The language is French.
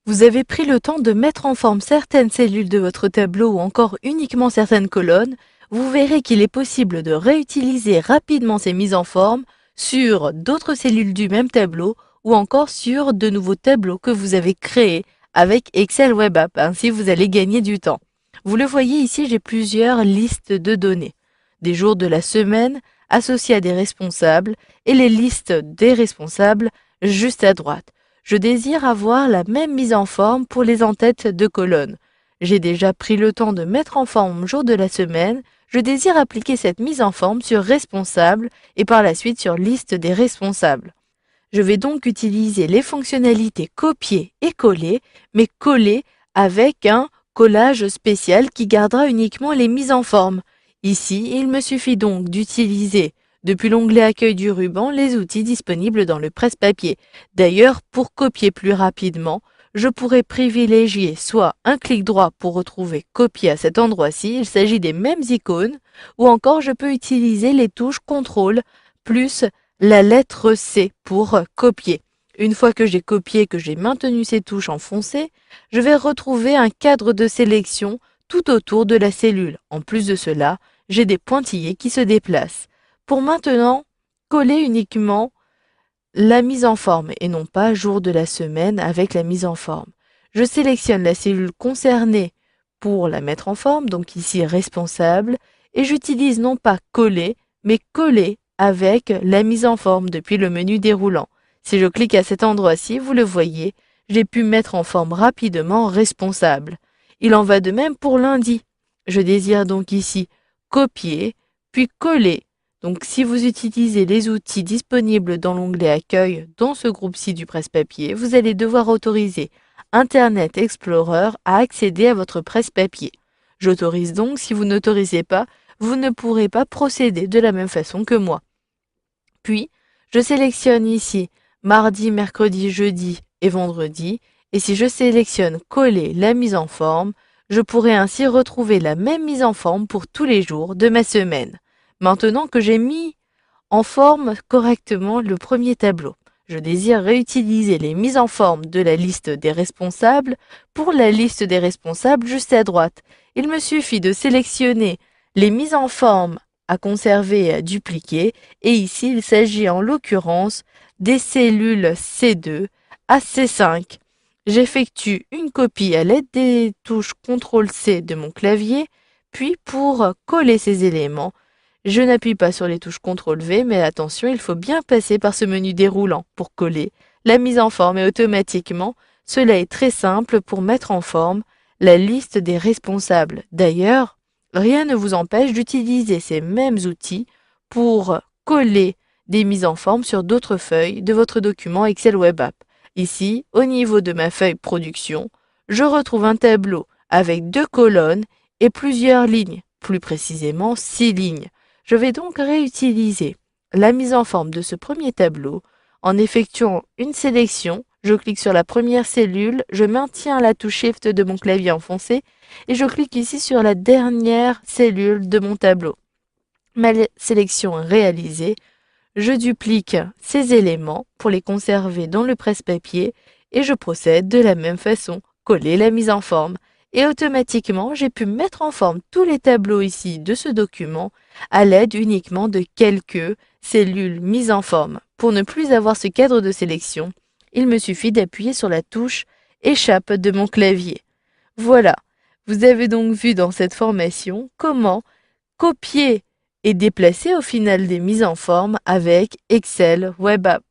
Vous avez pris le temps de mettre en forme certaines cellules de votre tableau ou encore uniquement certaines colonnes, vous verrez qu'il est possible de réutiliser rapidement ces mises en forme sur d'autres cellules du même tableau ou encore sur de nouveaux tableaux que vous avez créés avec Excel Web App. Ainsi, vous allez gagner du temps. Vous le voyez ici, j'ai plusieurs listes de données. Des jours de la semaine associés à des responsables et les listes des responsables juste à droite. Je désire avoir la même mise en forme pour les en-têtes de colonne. J'ai déjà pris le temps de mettre en forme jour de la semaine. Je désire appliquer cette mise en forme sur responsable et par la suite sur liste des responsables. Je vais donc utiliser les fonctionnalités copier et coller, mais coller avec un collage spécial qui gardera uniquement les mises en forme. Ici, il me suffit donc d'utiliser depuis l'onglet Accueil du ruban les outils disponibles dans le presse-papier. D'ailleurs, pour copier plus rapidement, je pourrais privilégier soit un clic droit pour retrouver copier à cet endroit-ci, il s'agit des mêmes icônes, ou encore je peux utiliser les touches CTRL plus la lettre C pour copier. Une fois que j'ai copié, que j'ai maintenu ces touches enfoncées, je vais retrouver un cadre de sélection tout autour de la cellule. En plus de cela, j'ai des pointillés qui se déplacent. Pour maintenant, coller uniquement la mise en forme et non pas jour de la semaine avec la mise en forme. Je sélectionne la cellule concernée pour la mettre en forme, donc ici responsable, et j'utilise non pas coller, mais coller avec la mise en forme depuis le menu déroulant. Si je clique à cet endroit-ci, vous le voyez, j'ai pu mettre en forme rapidement responsable. Il en va de même pour lundi. Je désire donc ici copier, puis coller. Donc si vous utilisez les outils disponibles dans l'onglet Accueil dans ce groupe-ci du presse-papier, vous allez devoir autoriser Internet Explorer à accéder à votre presse-papier. J'autorise donc, si vous n'autorisez pas, vous ne pourrez pas procéder de la même façon que moi. Puis, je sélectionne ici mardi, mercredi, jeudi et vendredi, et si je sélectionne coller la mise en forme, je pourrai ainsi retrouver la même mise en forme pour tous les jours de ma semaine. Maintenant que j'ai mis en forme correctement le premier tableau, je désire réutiliser les mises en forme de la liste des responsables pour la liste des responsables juste à droite. Il me suffit de sélectionner les mises en forme à conserver et à dupliquer, et ici il s'agit en l'occurrence des cellules C2 à C5. J'effectue une copie à l'aide des touches CTRL-C de mon clavier, puis pour coller ces éléments, je n'appuie pas sur les touches CTRL-V, mais attention, il faut bien passer par ce menu déroulant pour coller la mise en forme et automatiquement, cela est très simple pour mettre en forme la liste des responsables. D'ailleurs, rien ne vous empêche d'utiliser ces mêmes outils pour coller des mises en forme sur d'autres feuilles de votre document Excel Web App. Ici, au niveau de ma feuille production, je retrouve un tableau avec 2 colonnes et plusieurs lignes, plus précisément 6 lignes. Je vais donc réutiliser la mise en forme de ce premier tableau en effectuant une sélection. Je clique sur la première cellule, je maintiens la touche Shift de mon clavier enfoncé et je clique ici sur la dernière cellule de mon tableau. Ma sélection est réalisée. Je duplique ces éléments pour les conserver dans le presse-papier et je procède de la même façon, coller la mise en forme. Et automatiquement, j'ai pu mettre en forme tous les tableaux ici de ce document à l'aide uniquement de quelques cellules mises en forme. Pour ne plus avoir ce cadre de sélection, il me suffit d'appuyer sur la touche Échappe de mon clavier. Voilà, vous avez donc vu dans cette formation comment copier et déplacer au final des mises en forme avec Excel Web App.